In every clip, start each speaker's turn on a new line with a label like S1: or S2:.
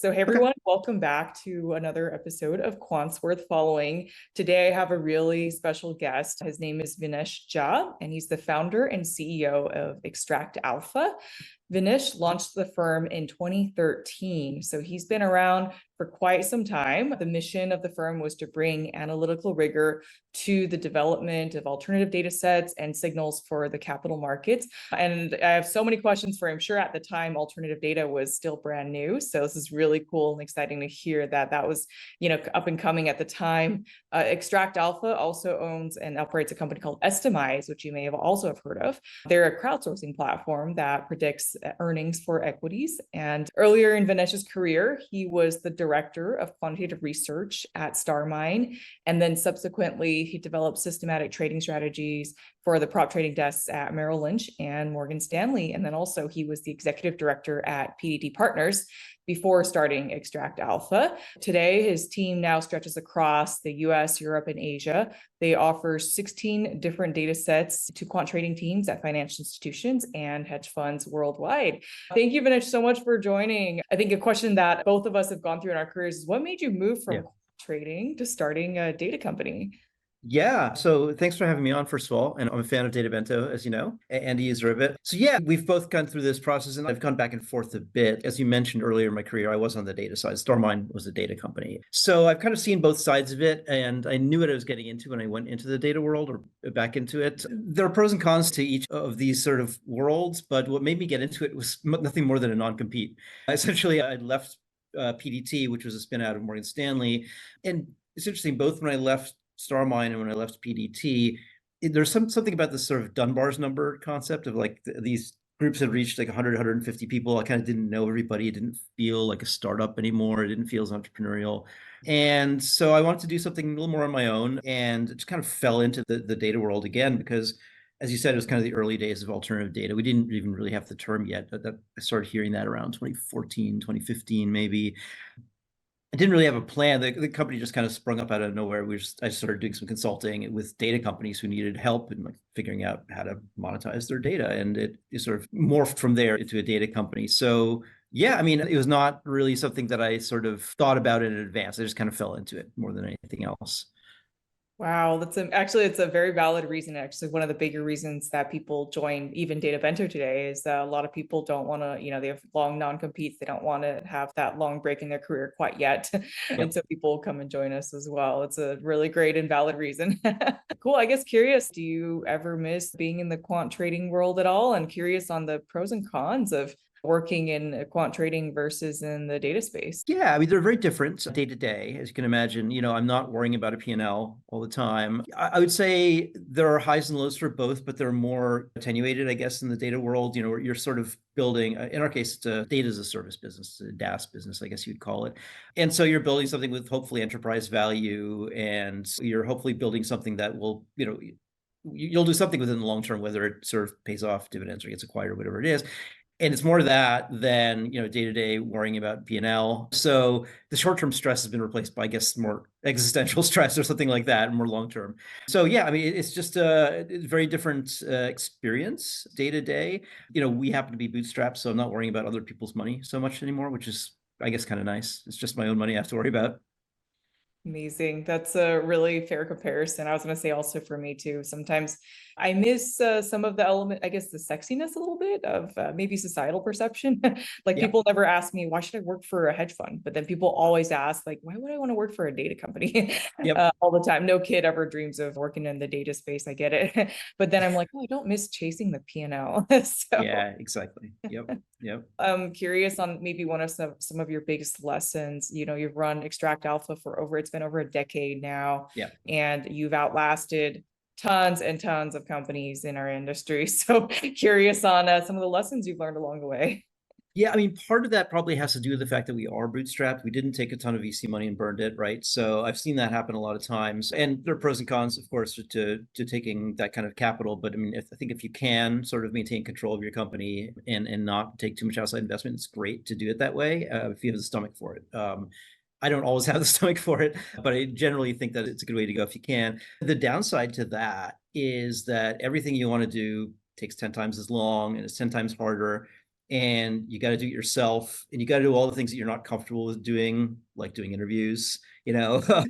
S1: So, hey
S2: Okay.
S1: everyone, welcome back to another episode of Quants Worth Following. Today, I have a really special guest. His name is Vinesh Jha, and he's the founder and CEO of ExtractAlpha. Vinesh launched the firm in 2013, so he's been around for quite some time. The mission of the firm was to bring analytical rigor to the development of alternative data sets and signals for the capital markets. And I have so many questions for him. Sure, at the time, alternative data was still brand new. So this is really cool and exciting to hear that that was, up and coming at the time. ExtractAlpha also owns and operates a company called Estimize, which you may have also have heard of. They're a crowdsourcing platform that predicts earnings for equities. And earlier in Vinesh's career, he was the director of quantitative research at Starmine. And then subsequently, he developed systematic trading strategies for the prop trading desks at Merrill Lynch and Morgan Stanley. And then also he was the executive director at PDD Partners before starting ExtractAlpha. Today, his team now stretches across the US, Europe, and Asia. They offer 16 different data sets to quant trading teams at financial institutions and hedge funds worldwide. Thank you, Vinesh, so much for joining. I think a question that both of us have gone through in our careers is what made you move from trading to starting a data company?
S2: Yeah. So thanks for having me on, first of all. And I'm a fan of Databento, as you know, and a user of it. So yeah, we've both gone through this process and I've gone back and forth a bit. As you mentioned earlier in my career, I was on the data side. Starmine was a data company. So I've kind of seen both sides of it and I knew what I was getting into when I went into the data world or back into it. There are pros and cons to each of these sort of worlds, but what made me get into it was nothing more than a non-compete. Essentially, I left PDT, which was a spin out of Morgan Stanley. And it's interesting, both when I left Starmine and when I left PDT, there's something about this sort of Dunbar's number concept of like these groups had reached like 100, 150 people. I kind of didn't know everybody. It didn't feel like a startup anymore. It didn't feel as entrepreneurial. And so I wanted to do something a little more on my own and just kind of fell into the data world again because as you said, it was kind of the early days of alternative data. We didn't even really have the term yet. I started hearing that around 2014, 2015, maybe. I didn't really have a plan. The company just kind of sprung up out of nowhere. I started doing some consulting with data companies who needed help in like figuring out how to monetize their data. And it sort of morphed from there into a data company. So yeah, I mean, it was not really something that I sort of thought about in advance. I just kind of fell into it more than anything else.
S1: Wow, actually it's a very valid reason. Actually, one of the bigger reasons that people join even Databento today is that a lot of people don't want to, they have long non-competes. They don't want to have that long break in their career quite yet. And so people come and join us as well. It's a really great and valid reason. Cool. I guess curious, do you ever miss being in the quant trading world at all? And curious on the pros and cons of working in quant trading versus in the data space.
S2: Yeah, I mean, they're very different day to day, as you can imagine. I'm not worrying about a P&L all the time. I would say there are highs and lows for both, but they're more attenuated, I guess, in the data world. Where you're sort of building, in our case, it's a data as a service business, a DaaS business, I guess you'd call it. And so you're building something with hopefully enterprise value, and you're hopefully building something that will, you'll do something within the long term, whether it sort of pays off dividends or gets acquired or whatever it is. And it's more that than day-to-day worrying about P&L. So the short-term stress has been replaced by, I guess, more existential stress or something like that, more long-term. So yeah, I mean, it's just a very different experience day to day. We happen to be bootstrapped, so I'm not worrying about other people's money so much anymore, which is, I guess, kind of nice. It's just my own money I have to worry about.
S1: Amazing. That's a really fair comparison. I was going to say also for me too. Sometimes I miss some of the element, I guess the sexiness a little bit of maybe societal perception. Like
S2: Yeah.
S1: people never ask me, why should I work for a hedge fund? But then people always ask, like, why would I want to work for a data company
S2: Yep.
S1: all the time? No kid ever dreams of working in the data space. I get it. But then I'm like, oh, I don't miss chasing the P&L. So
S2: Yeah, exactly. Yep. Yep.
S1: I'm curious on maybe one of some of your biggest lessons. You've run ExtractAlpha for it's been over a decade now,
S2: Yeah.
S1: and you've outlasted tons and tons of companies in our industry. So curious on some of the lessons you've learned along the way.
S2: Yeah, I mean, part of that probably has to do with the fact that we are bootstrapped. We didn't take a ton of VC money and burned it, right? So I've seen that happen a lot of times. And there are pros and cons, of course, to taking that kind of capital. But I mean, I think if you can sort of maintain control of your company and not take too much outside investment, it's great to do it that way if you have the stomach for it. I don't always have the stomach for it, but I generally think that it's a good way to go if you can. The downside to that is that everything you want to do takes 10 times as long and it's 10 times harder. and you got to do it yourself, and you got to do all the things that you're not comfortable with doing, like doing interviews,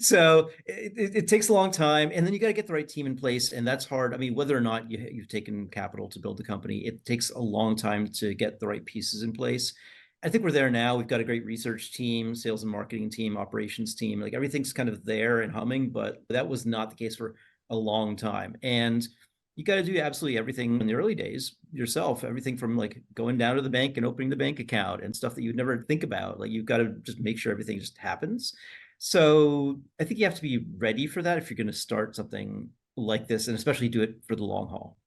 S2: so it takes a long time, and then you got to get the right team in place, and that's hard. I mean, whether or not you've taken capital to build the company, it takes a long time to get the right pieces in place. I think we're there now. We've got a great research team, sales and marketing team, operations team, like everything's kind of there and humming, but that was not the case for a long time. And you got to do absolutely everything in the early days yourself, everything from like going down to the bank and opening the bank account and stuff that you'd never think about. Like you've got to just make sure everything just happens. So I think you have to be ready for that if you're going to start something like this, and especially do it for the long haul.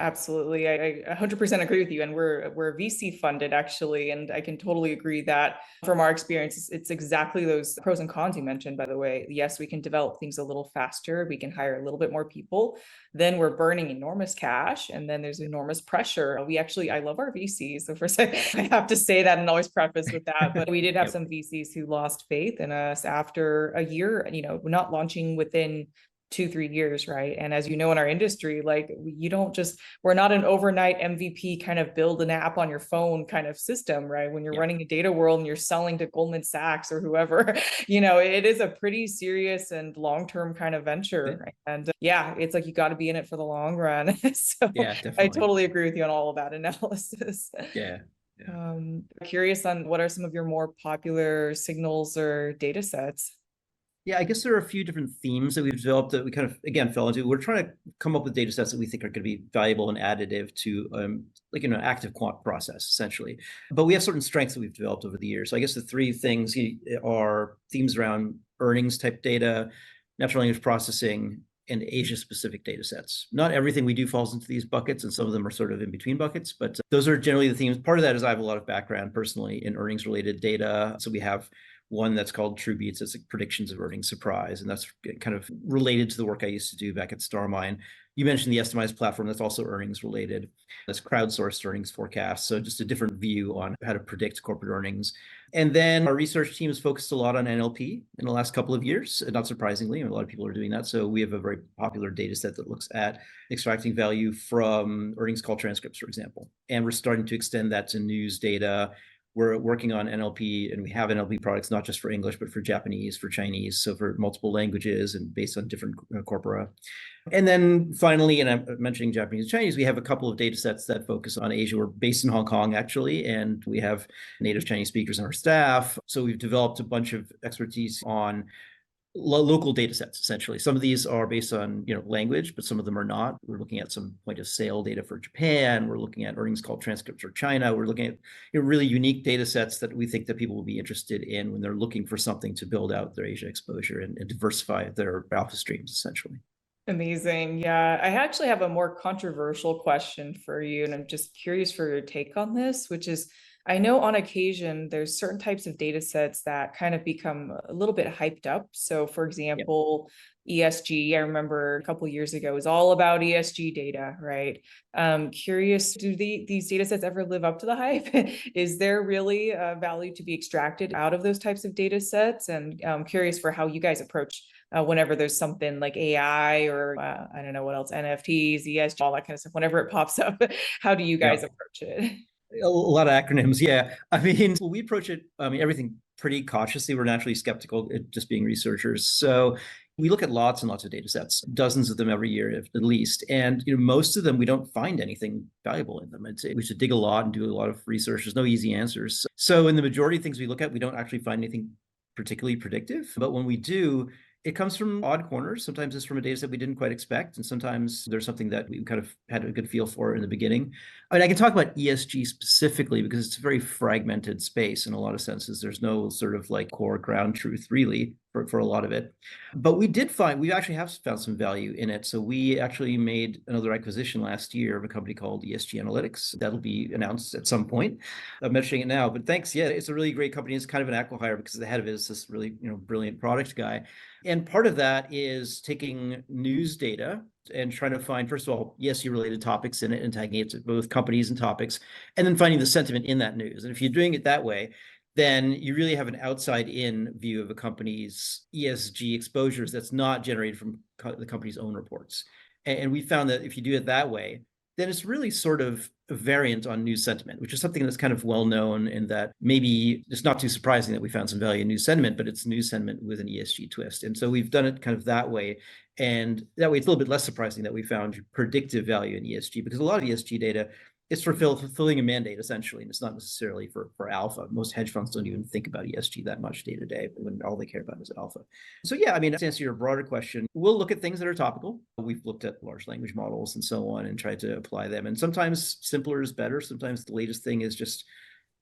S1: Absolutely. I 100% agree with you. And we're VC funded actually. And I can totally agree that from our experience, it's exactly those pros and cons you mentioned, by the way. Yes, we can develop things a little faster. We can hire a little bit more people. Then we're burning enormous cash. And then there's enormous pressure. I love our VCs. So first I have to say that and always preface with that. But we did have some VCs who lost faith in us after a year, not launching within 2-3 years, right? And as you know, in our industry, like we're not an overnight MVP kind of build an app on your phone kind of system, right? When you're running a data world and you're selling to Goldman Sachs or whoever, it is a pretty serious and long-term kind of venture. Right? And it's like you got to be in it for the long run. So I totally agree with you on all of that analysis.
S2: Yeah.
S1: Curious on what are some of your more popular signals or data sets?
S2: Yeah, I guess there are a few different themes that we've developed that we kind of, again, fell into. We're trying to come up with data sets that we think are going to be valuable and additive to active quant process, essentially. But we have certain strengths that we've developed over the years. So I guess the three things are themes around earnings type data, natural language processing, and Asia-specific data sets. Not everything we do falls into these buckets, and some of them are sort of in between buckets, but those are generally the themes. Part of that is I have a lot of background personally in earnings-related data. So we have one that's called True Beats. It's like predictions of earnings surprise. And that's kind of related to the work I used to do back at Starmine. You mentioned the Estimize platform. That's also earnings related. That's crowdsourced earnings forecasts. So just a different view on how to predict corporate earnings. And then our research team has focused a lot on NLP in the last couple of years. Not surprisingly, a lot of people are doing that. So we have a very popular data set that looks at extracting value from earnings call transcripts, for example. And we're starting to extend that to news data. We're working on NLP, and we have NLP products, not just for English, but for Japanese, for Chinese, so for multiple languages and based on different corpora. And then finally, and I'm mentioning Japanese and Chinese, we have a couple of data sets that focus on Asia. We're based in Hong Kong, actually, and we have native Chinese speakers on our staff. So we've developed a bunch of expertise on local data sets, essentially. Some of these are based on language, but some of them are not. We're looking at some point of sale data for Japan. We're looking at earnings call transcripts for China. We're looking at really unique data sets that we think that people will be interested in when they're looking for something to build out their Asia exposure and diversify their alpha streams, essentially.
S1: Amazing. Yeah, I actually have a more controversial question for you, and I'm just curious for your take on this, which is, I know on occasion there's certain types of data sets that kind of become a little bit hyped up. So for example, ESG, I remember a couple of years ago, was all about ESG data, right? Curious, do these data sets ever live up to the hype? Is there really value to be extracted out of those types of data sets? And I'm curious for how you guys approach whenever there's something like AI or I don't know what else, NFTs, ESG, all that kind of stuff, whenever it pops up, how do you guys approach it?
S2: A lot of acronyms. Yeah. I mean, we approach it, everything pretty cautiously. We're naturally skeptical, just being researchers. So we look at lots and lots of data sets, dozens of them every year at least. And most of them, we don't find anything valuable in them. We should dig a lot and do a lot of research. There's no easy answers. So in the majority of things we look at, we don't actually find anything particularly predictive. But when we do, it comes from odd corners. Sometimes it's from a data set we didn't quite expect. And sometimes there's something that we kind of had a good feel for in the beginning. I mean, I can talk about ESG specifically because it's a very fragmented space in a lot of senses. There's no sort of like core ground truth really for a lot of it. But we actually have found some value in it. So we actually made another acquisition last year of a company called ESG Analytics. That'll be announced at some point. I'm mentioning it now, but thanks. Yeah, it's a really great company. It's kind of an acqui-hire because the head of it is this really brilliant product guy. And part of that is taking news data and trying to find, first of all, ESG-related topics in it and tagging it to both companies and topics, and then finding the sentiment in that news. And if you're doing it that way, then you really have an outside-in view of a company's ESG exposures that's not generated from the company's own reports. And we found that if you do it that way, then it's really sort of a variant on news sentiment, which is something that's kind of well known in that maybe it's not too surprising that we found some value in news sentiment, but it's news sentiment with an ESG twist. And so we've done it kind of that way. And that way it's a little bit less surprising that we found predictive value in ESG, because a lot of ESG data is for fulfilling a mandate, essentially, and it's not necessarily for alpha. Most hedge funds don't even think about ESG that much day to day, when all they care about is alpha. So yeah, I mean, to answer your broader question, we'll look at things that are topical. We've looked at large language models and so on and tried to apply them. And sometimes simpler is better. Sometimes the latest thing is just,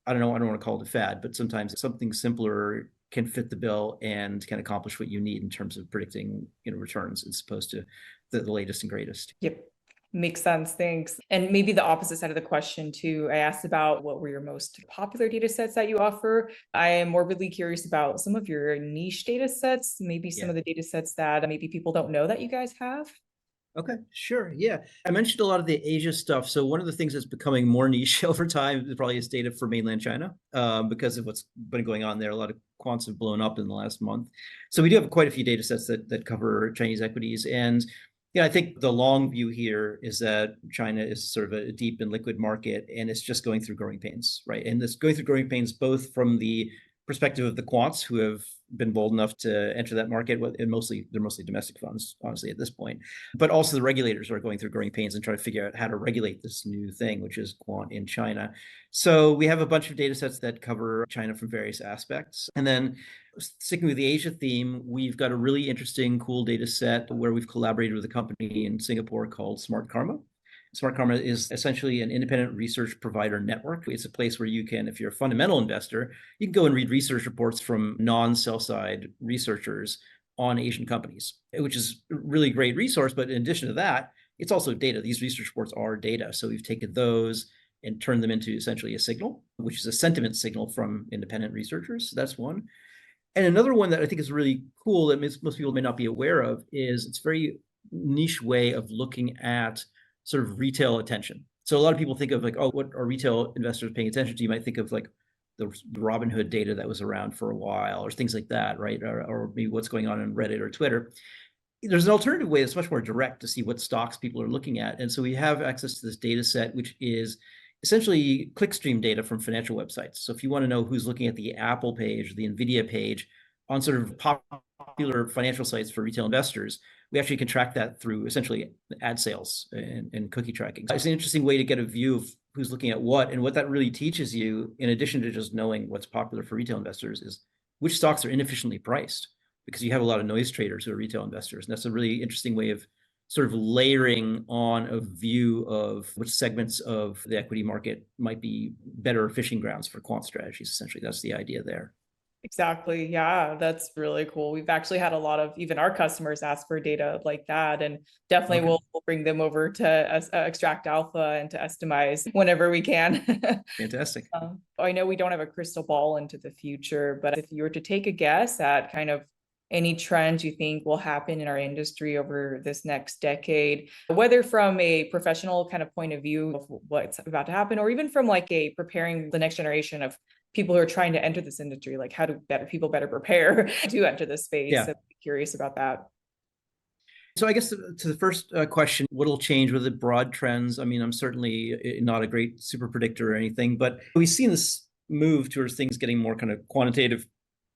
S2: I don't want to call it a fad, but sometimes something simpler can fit the bill and can accomplish what you need in terms of predicting, returns, as opposed to the latest and greatest.
S1: Yep. Makes sense. Thanks. And maybe the opposite side of the question too. I asked about what were your most popular data sets that you offer. I am morbidly curious about some of your niche data sets, maybe some of the data sets that maybe people don't know that you guys have.
S2: Okay, sure. Yeah. I mentioned a lot of the Asia stuff. So one of the things that's becoming more niche over time is probably is data for mainland China, because of what's been going on there. A lot of quants have blown up in the last month. So we do have quite a few data sets that cover Chinese equities. And I think the long view here is that China is sort of a deep and liquid market, and it's just going through growing pains, right? And it's going through growing pains both from the perspective of the quants who have been bold enough to enter that market, and they're mostly domestic funds, honestly, at this point. But also the regulators are going through growing pains and trying to figure out how to regulate this new thing, which is quant in China. So we have a bunch of data sets that cover China from various aspects. And then sticking with the Asia theme, we've got a really interesting, cool data set where we've collaborated with a company in Singapore called Smart Karma. Smart Karma is essentially an independent research provider network. It's a place where you can, if you're a fundamental investor, you can go and read research reports from non-sell-side researchers on Asian companies, which is a really great resource. But in addition to that, it's also data. These research reports are data. So we've taken those and turned them into essentially a signal, which is a sentiment signal from independent researchers. So that's one. And another one that I think is really cool that most people may not be aware of is it's a very niche way of looking at sort of retail attention. So a lot of people think of like, oh, what are retail investors paying attention to? You might think of like the Robinhood data that was around for a while or things like that, right? Or maybe what's going on Reddit or Twitter. There's an alternative way that's much more direct to see what stocks people are looking at. And so we have access to this data set, which is essentially clickstream data from financial websites. So if you want to know who's looking at the Apple page, the NVIDIA page on sort of popular financial sites for retail investors, we actually can track that through essentially ad sales and cookie tracking. So it's an interesting way to get a view of who's looking at what, and what that really teaches you, in addition to just knowing what's popular for retail investors, is which stocks are inefficiently priced, because you have a lot of noise traders who are retail investors. And that's a really interesting way of sort of layering on a view of which segments of the equity market might be better fishing grounds for quant strategies. Essentially, that's the idea there.
S1: Exactly. Yeah, that's really cool. We've actually had a lot of even our customers ask for data like that, and definitely we'll bring them over to ExtractAlpha and to Estimize whenever we can.
S2: Fantastic.
S1: I know we don't have a crystal ball into the future, but if you were to take a guess at kind of any trends you think will happen in our industry over this next decade, whether from a professional kind of point of view of what's about to happen, or even from like a preparing the next generation of people who are trying to enter this industry, like how do people better prepare to enter this space?
S2: Yeah.
S1: So I'm curious about that.
S2: So I guess to the first question, what'll change with the broad trends? I mean, I'm certainly not a great super predictor or anything, but we've seen this move towards things getting more kind of quantitative,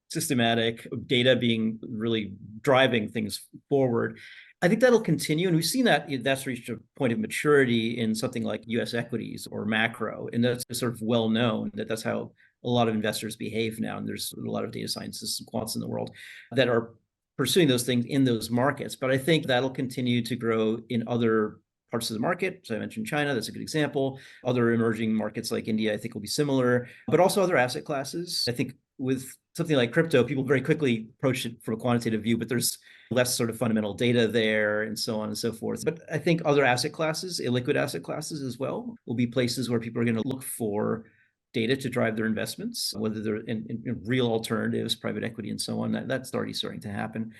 S2: systematic, data being really driving things forward. I think that'll continue. And we've seen that that's reached a point of maturity in something like US equities or macro. And that's sort of well known that that's how a lot of investors behave now. And there's a lot of data scientists and quants in the world that are pursuing those things in those markets. But I think that'll continue to grow in other parts of the market. So I mentioned China, that's a good example. Other emerging markets like India, I think will be similar, but also other asset classes. I think with something like crypto, people very quickly approach it from a quantitative view, but there's less sort of fundamental data there and so on and so forth. But I think other asset classes, illiquid asset classes as well, will be places where people are going to look for data to drive their investments, whether they're in real alternatives, private equity, and so on. That's already starting to happen.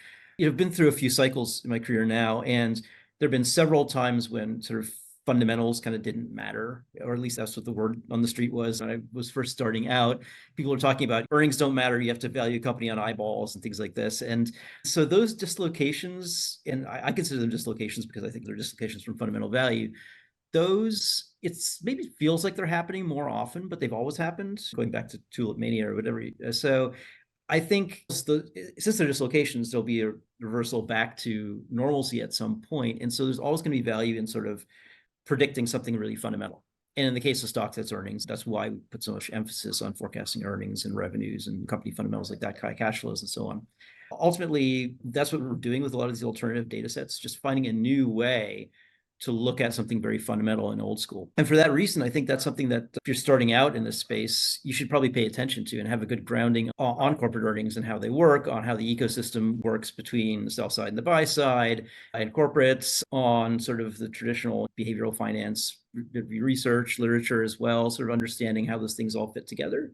S2: I've been through a few cycles in my career now, and there have been several times when sort of fundamentals kind of didn't matter, or at least that's what the word on the street was when I was first starting out. People were talking about earnings don't matter, you have to value a company on eyeballs and things like this. And so those dislocations, and I consider them dislocations because I think they're dislocations from fundamental value, those, it's maybe feels like they're happening more often, but they've always happened, going back to Tulip Mania or whatever. So I think since they're dislocations, there'll be a reversal back to normalcy at some point. And so there's always going to be value in sort of predicting something really fundamental. And in the case of stocks, that's earnings. That's why we put so much emphasis on forecasting earnings and revenues and company fundamentals like that, cash flows and so on. Ultimately, that's what we're doing with a lot of these alternative data sets, just finding a new way to look at something very fundamental and old school. And for that reason, I think that's something that if you're starting out in this space, you should probably pay attention to and have a good grounding on corporate earnings and how they work, on how the ecosystem works between the sell side and the buy side, and corporates, on sort of the traditional behavioral finance research literature as well, sort of understanding how those things all fit together.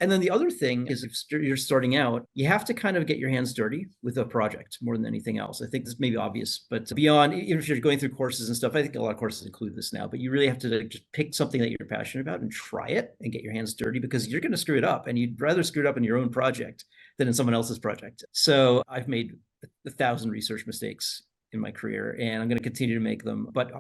S2: And then the other thing is, if you're starting out, you have to kind of get your hands dirty with a project more than anything else. I think this may be obvious, but beyond, even if you're going through courses and stuff, I think a lot of courses include this now, but you really have to just pick something that you're passionate about and try it and get your hands dirty, because you're going to screw it up, and you'd rather screw it up in your own project than in someone else's project. So I've made 1,000 research mistakes in my career, and I'm going to continue to make them. But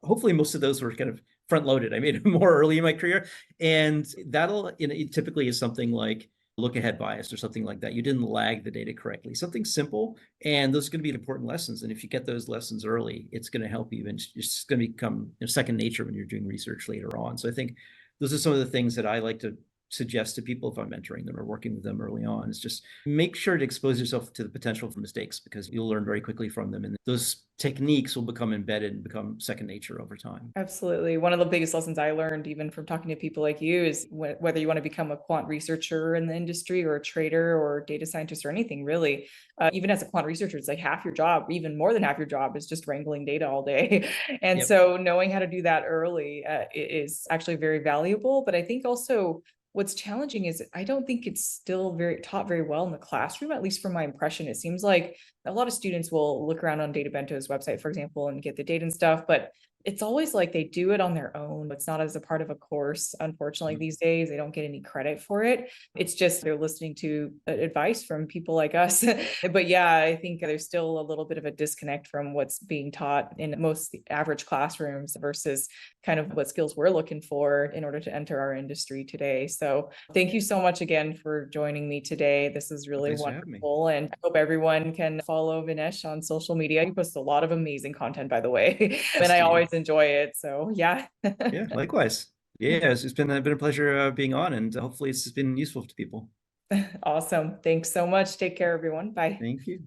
S2: hopefully most of those were kind of front loaded. I made it more early in my career, and that'll, it typically is something like look ahead bias or something like that. You didn't lag the data correctly, something simple, and those are going to be important lessons. And if you get those lessons early, it's going to help you, and it's going to become second nature when you're doing research later on. So I think those are some of the things that I like to suggest to people if I'm mentoring them or working with them early on, is just make sure to expose yourself to the potential for mistakes, because you'll learn very quickly from them. And those techniques will become embedded and become second nature over time.
S1: Absolutely. One of the biggest lessons I learned, even from talking to people like you, is whether you want to become a quant researcher in the industry or a trader or data scientist or anything, really, even as a quant researcher, it's like half your job, even more than half your job, is just wrangling data all day. And so knowing how to do that early is actually very valuable. But I think also what's challenging is I don't think it's still taught very well in the classroom, at least from my impression. It seems like a lot of students will look around on Databento's website, for example, and get the data and stuff, but it's always like they do it on their own. It's not as a part of a course. Unfortunately, these days, they don't get any credit for it. It's just they're listening to advice from people like us. But yeah, I think there's still a little bit of a disconnect from what's being taught in most average classrooms versus kind of what skills we're looking for in order to enter our industry today. So thank you so much again for joining me today. This is really wonderful. And I hope everyone can follow Vinesh on social media. He posts a lot of amazing content, by the way. And I always enjoy it. So yeah.
S2: Yeah, likewise. Yeah, it's been a pleasure being on, and hopefully it's been useful to people.
S1: Awesome. Thanks so much. Take care, everyone. Bye.
S2: Thank you.